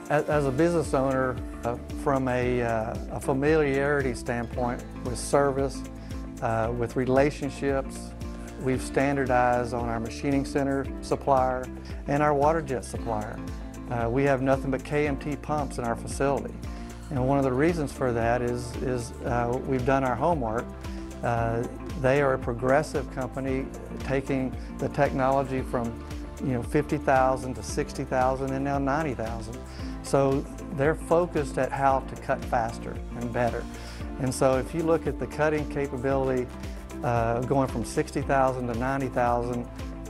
As a business owner, from a familiarity standpoint with service, with relationships, we've standardized on our machining center supplier and our water jet supplier. We have nothing but KMT pumps in our facility. And one of the reasons for that is we've done our homework. They are a progressive company, taking the technology from 50,000 to 60,000 and now 90,000. So they're focused at how to cut faster and better. And so if you look at the cutting capability going from 60,000 to 90,000,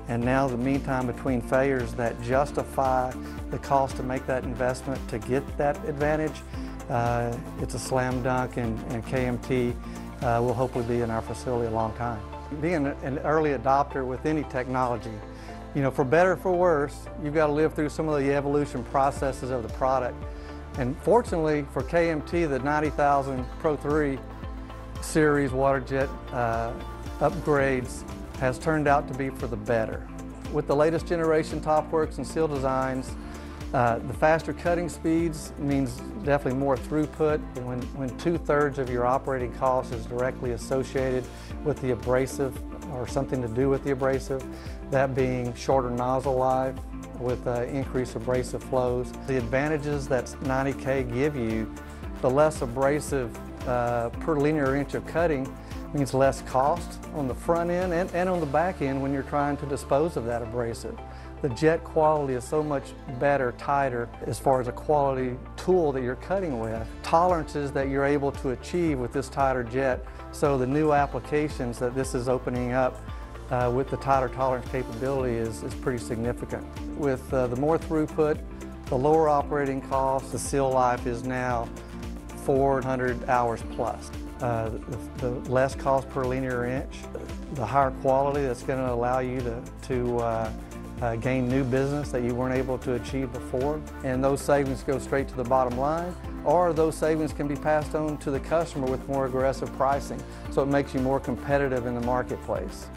and now the mean time between failures that justify the cost to make that investment to get that advantage, it's a slam dunk, and KMT will hopefully be in our facility a long time. Being an early adopter with any technology, for better or for worse, you've got to live through some of the evolution processes of the product. And fortunately for KMT, the 90,000 Pro III series water jet upgrades has turned out to be for the better. With the latest generation TopWorks and seal designs, the faster cutting speeds means definitely more throughput. And when 2/3 of your operating cost is directly associated with the abrasive or something to do with the abrasive, that being shorter nozzle life with increased abrasive flows. The advantages that 90K give you, the less abrasive per linear inch of cutting means less cost on the front end and on the back end when you're trying to dispose of that abrasive. The jet quality is so much better, tighter, as far as a quality tool that you're cutting with. Tolerances that you're able to achieve with this tighter jet, so the new applications that this is opening up with the tighter tolerance capability is pretty significant. With the more throughput, the lower operating cost, the seal life is now 400 hours plus. The less cost per linear inch, the higher quality that's going to allow you to gain new business that you weren't able to achieve before. And those savings go straight to the bottom line, or those savings can be passed on to the customer with more aggressive pricing. So it makes you more competitive in the marketplace.